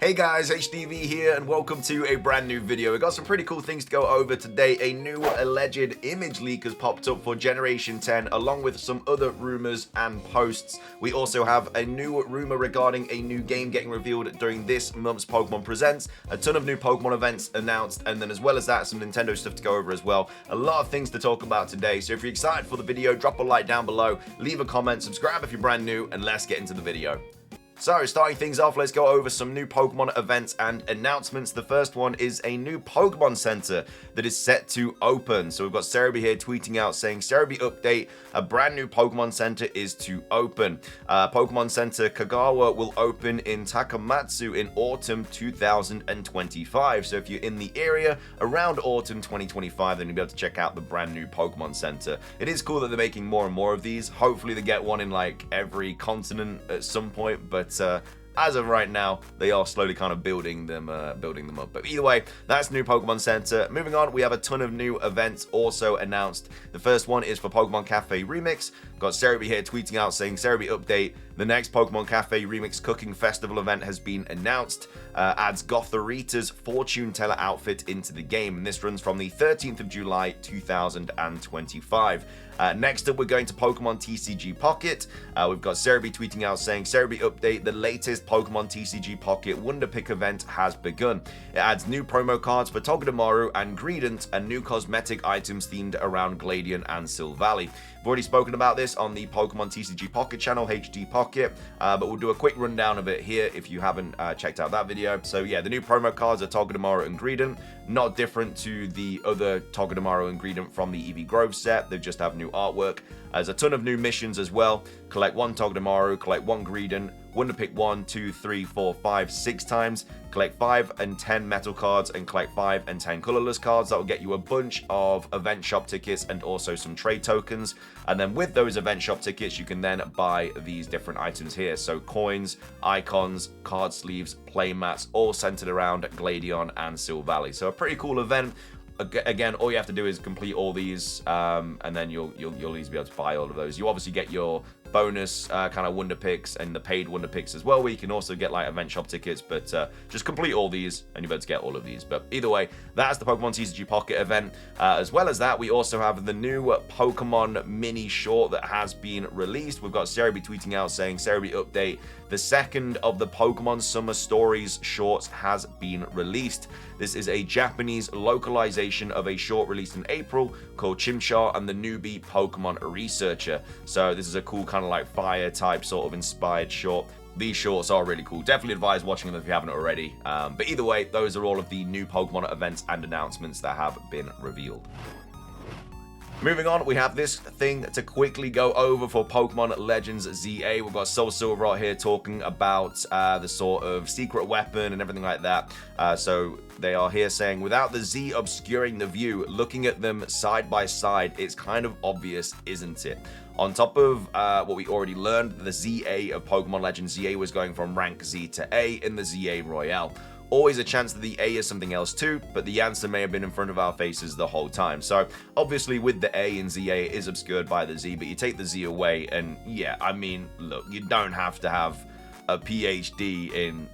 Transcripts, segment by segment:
Hey guys, HDvee here and welcome to a brand new video. We got some pretty cool things to go over today. A new alleged image leak has popped up for Generation 10 along with some other rumors and posts. We also have a new rumor regarding a new game getting revealed during this month's Pokemon Presents, a ton of new Pokemon events announced, and then as well as that, some Nintendo stuff to go over as well. A lot of things to talk about today, so if you're excited for the video, drop a like down below, leave a comment, subscribe if you're brand new, and let's get into the video. So, starting things off, let's go over some new Pokemon events and announcements. The first one is a new Pokemon Center that is set to open. So we've got HDvee here tweeting out saying, HDvee update, a brand new Pokemon Center is to open. Pokemon Center Kagawa will open in Takamatsu in autumn 2025. So if you're in the area around autumn 2025, then you'll be able to check out the brand new Pokemon Center. It is cool that they're making more and more of these. Hopefully they get one in like every continent at some point, but as of right now, they are slowly kind of building them up. But either way, that's new Pokemon Center. Moving on, we have a ton of new events also announced. The first one is for Pokemon Cafe Remix. Got HDvee here tweeting out saying, HDvee update, the next Pokemon Cafe Remix Cooking Festival event has been announced. Adds Gothorita's Fortune Teller outfit into the game, and this runs from the 13th of July 2025. Next up, we're going to Pokemon TCG Pocket. We've got HDvee tweeting out saying, HDvee update, the latest Pokemon TCG Pocket Wonder Pick event has begun. It adds new promo cards for Togedemaru and Greedent and new cosmetic items themed around Gladion and Silvally. We've already spoken about this on the Pokemon TCG Pocket channel, HD Pocket, but we'll do a quick rundown of it here if you haven't checked out that video. So yeah, the new promo cards are Togedemaru and Greedent, not different to the other Togedemaru and Greedent from the EV Grove set. They just have new artwork. There's a ton of new missions as well. Collect one Togedemaru, collect one Greedent, Wonder Pick 1, 2, 3, 4, 5, 6 times, collect 5 and 10 metal cards, and collect 5 and 10 colorless cards. That will get you a bunch of event shop tickets and also some trade tokens. And then with those event shop tickets, you can then buy these different items here. So coins, icons, card sleeves, play mats, all centered around Gladion and Silvally. So a pretty cool event. Again, all you have to do is complete all these, and then you'll easily be able to buy all of those. You obviously get your bonus kind of wonder picks and the paid wonder picks as well, where you can also get like event shop tickets, but just complete all these and you'll be able to get all of these. But either way, that's the Pokemon TCG Pocket event. As well as that, we also have the new Pokemon mini short that has been released. We've got HDvee tweeting out saying, HDvee update, the second of the Pokemon Summer Stories shorts has been released. This is a Japanese localization of a short released in April called Chimchar and the Newbie Pokemon Researcher. So this is a cool kind of like fire type sort of inspired short. These shorts are really cool. Definitely advise watching them if you haven't already. But either way, those are all of the new Pokemon events and announcements that have been revealed. Moving on, we have this thing to quickly go over for Pokemon Legends ZA. We've got Soul Silver out here talking about the sort of secret weapon and everything like that. So they are here saying, without the Z obscuring the view, looking at them side by side, it's kind of obvious, isn't it? On top of what we already learned, the ZA of Pokemon Legends ZA was going from rank Z to A in the ZA Royale. Always a chance that the A is something else too, but the answer may have been in front of our faces the whole time. So obviously with the A in ZA, it is obscured by the Z, but you take the Z away and yeah, I mean, look, you don't have to have a PhD in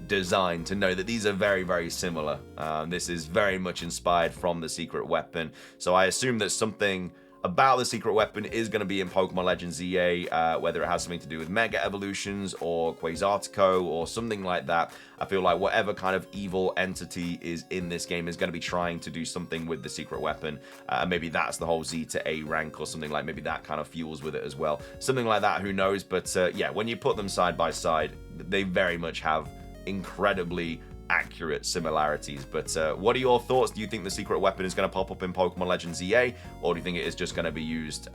design to know that these are very, very similar. This is very much inspired from the secret weapon. So I assume that something about the secret weapon is going to be in Pokemon Legends ZA, whether it has something to do with Mega Evolutions or Quasartico or something like that. I feel like whatever kind of evil entity is in this game is going to be trying to do something with the secret weapon. Maybe that's the whole Z to A rank or something, like maybe that kind of fuels with it as well. Something like that, who knows? But yeah, when you put them side by side, they very much have incredibly accurate similarities. But what are your thoughts? Do you think the secret weapon is going to pop up in Pokemon Legends ZA, or do you think it is just going to be used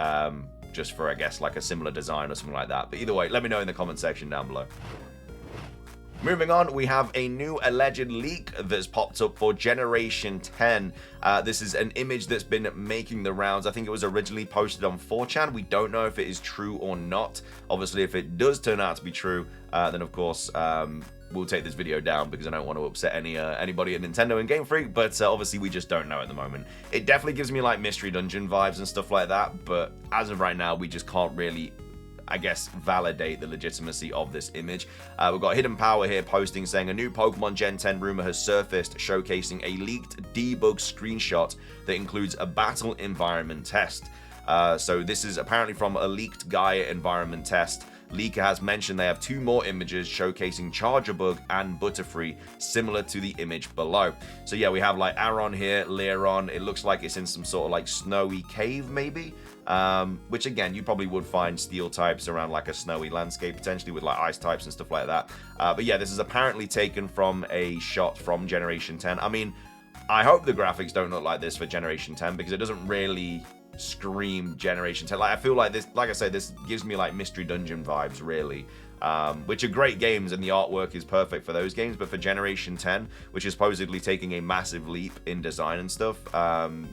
just for, I guess, like a similar design or something like that? But either way, let me know in the comment section down below. Moving on, we have a new alleged leak that's popped up for Generation 10. This is an image that's been making the rounds. I think it was originally posted on 4chan. We don't know if it is true or not. Obviously, if it does turn out to be true, then of course we'll take this video down because I don't want to upset anybody at Nintendo and Game Freak, but obviously we just don't know at the moment. It definitely gives me like Mystery Dungeon vibes and stuff like that, but as of right now, we just can't really I guess, validate the legitimacy of this image. We've got Hidden Power here posting saying a new Pokemon Gen 10 rumor has surfaced showcasing a leaked debug screenshot that includes a battle environment test. So this is apparently from a leaked Gaia environment test. Leaker has mentioned they have 2 more images showcasing Charger Bug and Butterfree, similar to the image below. So yeah, we have like Aron here, Leron. It looks like it's in some sort of like snowy cave maybe, which again, you probably would find steel types around like a snowy landscape, potentially with like ice types and stuff like that. But yeah, this is apparently taken from a shot from Generation 10. I mean, I hope the graphics don't look like this for Generation 10 because it doesn't really scream Generation 10. Like, I feel like this, like I said, this gives me like Mystery Dungeon vibes, really, which are great games and the artwork is perfect for those games. But for Generation 10, which is supposedly taking a massive leap in design and stuff,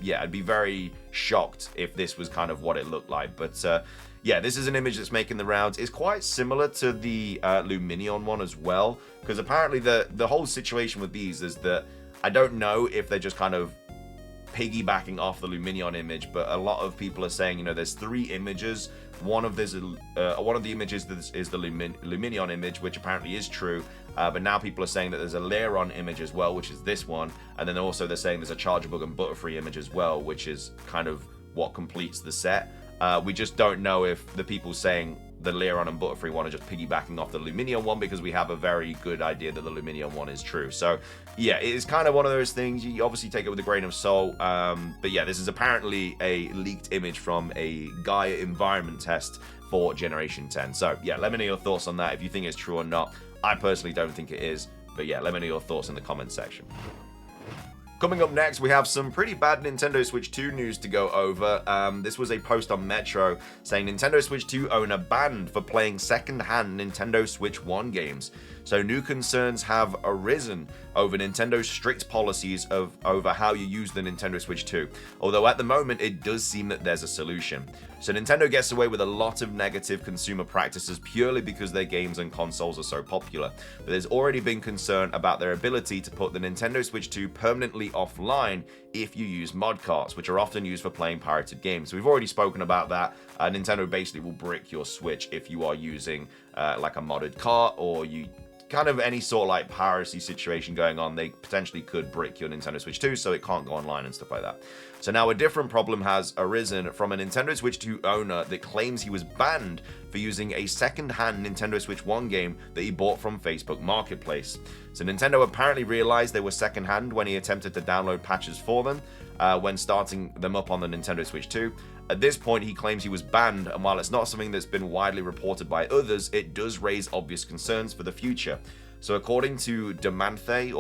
yeah, I'd be very shocked if this was kind of what it looked like. But yeah, this is an image that's making the rounds. It's quite similar to the Luminion one as well, because apparently the whole situation with these is that I don't know if they're just kind of piggybacking off the Luminion image, but a lot of people are saying, you know, there's 3 images. One of the images is the Luminion image, which apparently is true, but now people are saying that there's a Leron image as well, which is this one, and then also they're saying there's a Charger Bug and Butterfree image as well, which is kind of what completes the set. We just don't know if the people saying the Leron and Butterfree one are just piggybacking off the Luminion one, because we have a very good idea that the Luminion one is true. So yeah, it is kind of one of those things. You obviously take it with a grain of salt. But yeah, this is apparently a leaked image from a Gaia environment test for Generation 10. So yeah, let me know your thoughts on that, if you think it's true or not. I personally don't think it is, but yeah, let me know your thoughts in the comments section. Coming up next, we have some pretty bad Nintendo Switch 2 news to go over. This was a post on Metro saying Nintendo Switch 2 owner banned for playing second-hand Nintendo Switch 1 games. So new concerns have arisen over Nintendo's strict policies over how you use the Nintendo Switch 2. Although at the moment, it does seem that there's a solution. So Nintendo gets away with a lot of negative consumer practices purely because their games and consoles are so popular. But there's already been concern about their ability to put the Nintendo Switch 2 permanently offline if you use mod carts, which are often used for playing pirated games. So we've already spoken about that. Nintendo basically will brick your Switch if you are using like a modded cart, or you kind of any sort of like piracy situation going on. They potentially could brick your Nintendo Switch 2 so it can't go online and stuff like that. So now a different problem has arisen from a Nintendo Switch 2 owner that claims he was banned for using a second-hand Nintendo Switch 1 game that he bought from Facebook Marketplace. So Nintendo apparently realized they were second-hand when he attempted to download patches for them when starting them up on the Nintendo Switch 2. At this point, he claims he was banned, and while it's not something that's been widely reported by others, it does raise obvious concerns for the future. So according to Demanthe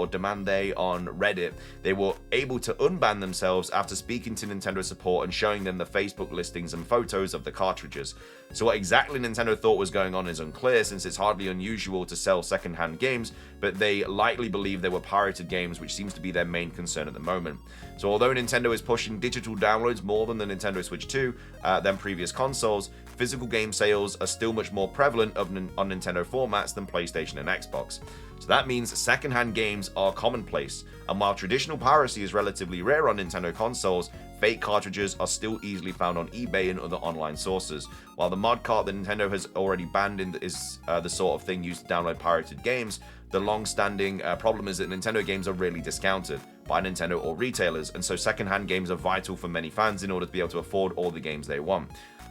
on Reddit, they were able to unban themselves after speaking to Nintendo support and showing them the Facebook listings and photos of the cartridges. So what exactly Nintendo thought was going on is unclear, since it's hardly unusual to sell second-hand games, but they likely believe they were pirated games, which seems to be their main concern at the moment. So although Nintendo is pushing digital downloads more than the Nintendo Switch 2 than previous consoles, physical game sales are still much more prevalent on Nintendo formats than PlayStation and Xbox. So that means second-hand games are commonplace, and while traditional piracy is relatively rare on Nintendo consoles, fake cartridges are still easily found on eBay and other online sources. While the mod cart that Nintendo has already banned is the sort of thing used to download pirated games, the long-standing problem is that Nintendo games are rarely discounted by Nintendo or retailers, and so second-hand games are vital for many fans in order to be able to afford all the games they want.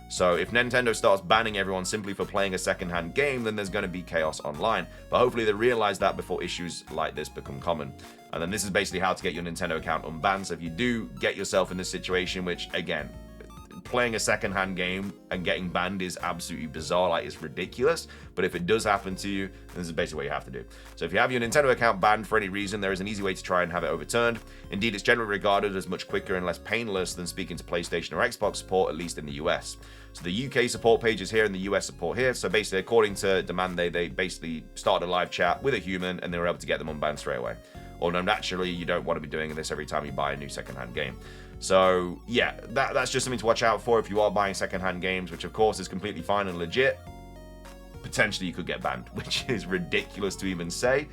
So if Nintendo starts banning everyone simply for playing a second-hand game, then there's going to be chaos online. But hopefully they realize that before issues like this become common. And then this is basically how to get your Nintendo account unbanned. So if you do get yourself in this situation, which again, playing a second-hand game and getting banned is absolutely bizarre, like it's ridiculous. But if it does happen to you, this is basically what you have to do. So if you have your Nintendo account banned for any reason, there is an easy way to try and have it overturned. Indeed, it's generally regarded as much quicker and less painless than speaking to PlayStation or Xbox support, at least in the US. So the UK support page is here and the US support here. So basically, according to Demand, they basically started a live chat with a human and they were able to get them unbanned straight away. Although naturally, you don't want to be doing this every time you buy a new second-hand game. So yeah, that's just something to watch out for if you are buying second-hand games, which of course is completely fine and legit. Potentially you could get banned, which is ridiculous to even say,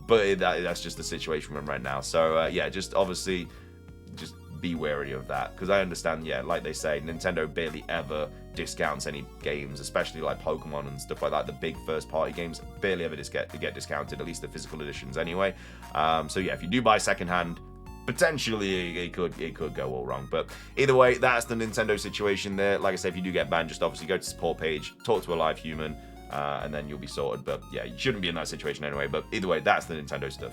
but that's just the situation we're in right now. So yeah, just obviously just be wary of that, because I understand, yeah, like they say, Nintendo barely ever discounts any games, especially like Pokemon and stuff like that. The big first-party games barely ever get discounted, at least the physical editions anyway. So yeah, if you do buy secondhand, potentially it could go all wrong. But either way, that's the Nintendo situation there. Like I said, if you do get banned, just obviously go to the support page, talk to a live human, and then you'll be sorted. But yeah, you shouldn't be in that situation anyway. But either way, that's the Nintendo stuff.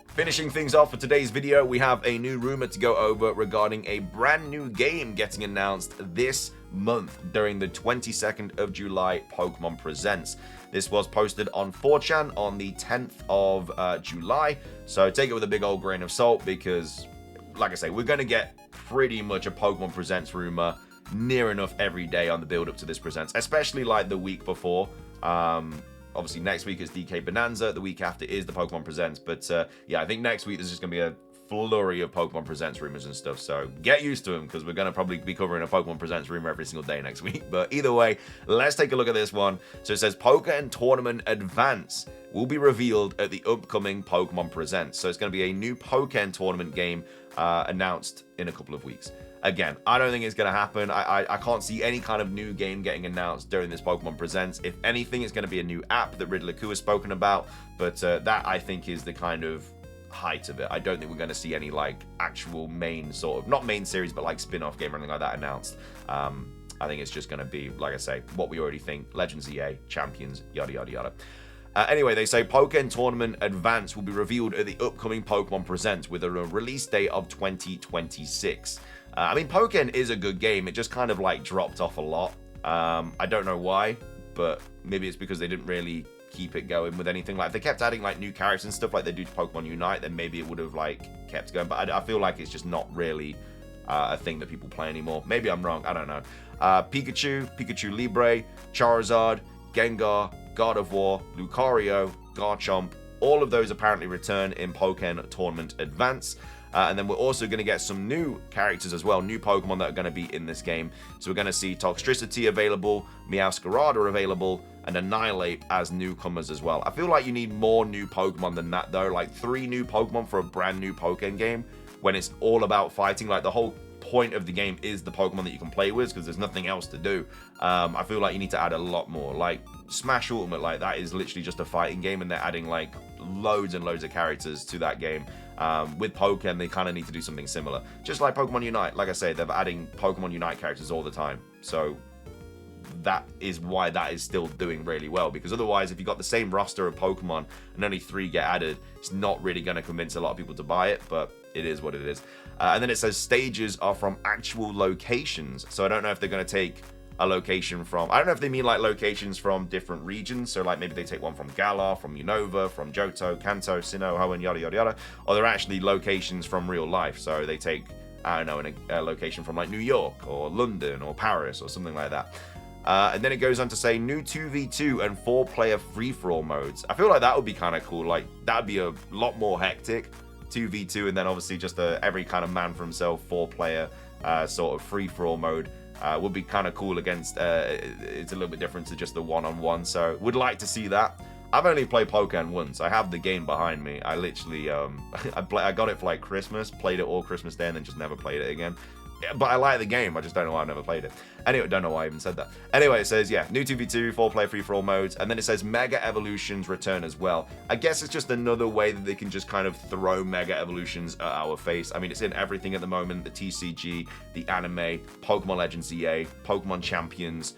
Finishing things off for today's video, we have a new rumor to go over regarding a brand new game getting announced this month during the 22nd of July Pokemon Presents. This was posted on 4chan on the 10th of July, so take it with a big old grain of salt because, like I say, we're going to get pretty much a Pokemon Presents rumor near enough every day on the build up to this Presents, especially like the week before. Obviously, next week is DK Bonanza. The week after is the Pokemon Presents. But yeah, I think next week there's just going to be a flurry of Pokemon Presents rumors and stuff. So get used to them because we're going to probably be covering a Pokemon Presents rumor every single day next week. But either way, let's take a look at this one. So it says Pokémon Tournament Advance will be revealed at the upcoming Pokemon Presents. So it's going to be a new Pokémon Tournament game announced in a couple of weeks. Again, I don't think it's going to happen. I can't see any kind of new game getting announced during this Pokemon Presents. If anything, it's going to be a new app that Riddler Ku has spoken about. But that, I think, is the kind of height of it. I don't think we're going to see any, like, actual main sort of, not main series, but, like, spin-off game or anything like that announced. I think it's just going to be, like I say, what we already think. Legends EA, Champions, yada, yada, yada. Anyway, they say Pokémon Tournament Advance will be revealed at the upcoming Pokemon Presents with a release date of 2026. I mean, Pokémon is a good game. It just kind of like dropped off a lot. I don't know why, but maybe it's because they didn't really keep it going with anything. Like, if they kept adding like new characters and stuff like they do to Pokemon Unite, then maybe it would have like kept going. But I feel like it's just not really a thing that people play anymore. Maybe I'm wrong. I don't know. Pikachu, Pikachu Libre, Charizard, Gengar, God of War, Lucario, Garchomp, all of those apparently return in Pokémon Tournament Advance. And then we're also going to get some new characters as well, new Pokemon that are going to be in this game. So we're going to see Toxtricity available, Meowscarada available, and Annihilate as newcomers as well. I feel like you need more new Pokemon than that, though. Like 3 new Pokemon for a brand new Pokémon game when it's all about fighting. Like, the whole point of the game is the Pokemon that you can play with because there's nothing else to do. I feel like you need to add a lot more. Like, Smash Ultimate, like, that is literally just a fighting game, and they're adding, like, loads and loads of characters to that game. With Pokémon, they kind of need to do something similar. Just like Pokemon Unite, like I say, they're adding Pokemon Unite characters all the time. So that is why that is still doing really well, because otherwise, if you've got the same roster of Pokemon and only 3 get added, it's not really going to convince a lot of people to buy it, but it is what it is. And then it says stages are from actual locations. So I don't know if they're going to take a location from, I don't know if they mean like locations from different regions, so like maybe they take one from Galar, from Unova, from Johto, Kanto, Sinnoh, Hoenn, yada yada yada, or they're actually locations from real life, so they take, I don't know, a location from like New York or London or Paris or something like that. And then it goes on to say new 2v2 and 4-player free-for-all modes. I feel like that would be kind of cool. Like, that would be a lot more hectic, 2v2, and then obviously just every kind of man for himself 4-player sort of free-for-all mode. Would be kind of cool against, it's a little bit different to just the one-on-one, so would like to see that. I've only played Pokémon once. I have the game behind me. I literally, I got it for like Christmas, played it all Christmas Day, and then just never played it again. But I like the game, I just don't know why I've never played it. Anyway, don't know why I even said that. Anyway, it says, yeah, new 2v2, 4-player free-for-all modes, and then it says Mega Evolutions return as well. I guess it's just another way that they can just kind of throw Mega Evolutions at our face. I mean, it's in everything at the moment, the TCG, the anime, Pokemon Legends EA, Pokemon Champions.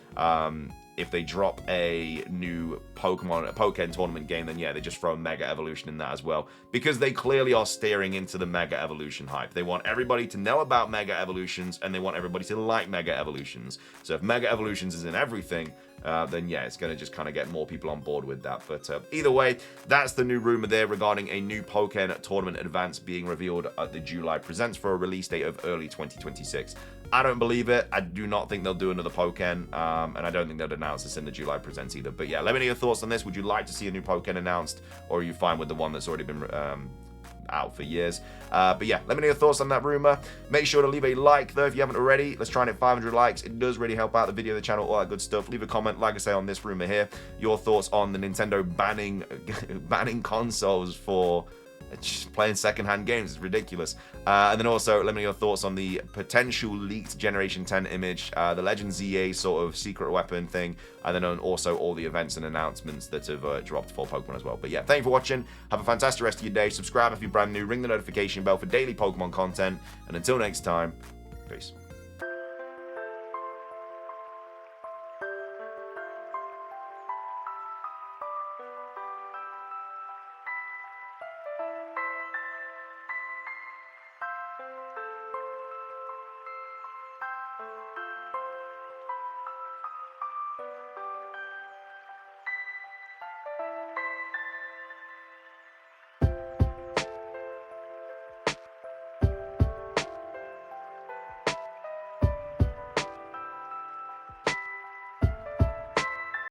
If they drop a new Pokémon Tournament game, then yeah, they just throw Mega Evolution in that as well. Because they clearly are steering into the Mega Evolution hype. They want everybody to know about Mega Evolutions, and they want everybody to like Mega Evolutions. So if Mega Evolutions is in everything, then yeah, it's going to just kind of get more people on board with that. But either way, that's the new rumor there regarding a new Pokémon Tournament Advance being revealed at the July Presents for a release date of early 2026. I don't believe it. I do not think they'll do another Pokémon, and I don't think they'll announce this in the July Presents either. But yeah, let me know your thoughts on this. Would you like to see a new Pokémon announced, or are you fine with the one that's already been out for years? But yeah, let me know your thoughts on that rumor. Make sure to leave a like though if you haven't already. Let's try and hit 500 likes. It does really help out the video, the channel, all that good stuff. Leave a comment, like I say, on this rumor here. Your thoughts on the Nintendo banning consoles for It's just playing secondhand games. It's ridiculous. And then also, let me know your thoughts on the potential leaked Generation 10 image, the Legend ZA sort of secret weapon thing, and then also all the events and announcements that have dropped for Pokemon as well. But yeah, thank you for watching. Have a fantastic rest of your day. Subscribe if you're brand new. Ring the notification bell for daily Pokemon content. And until next time, peace.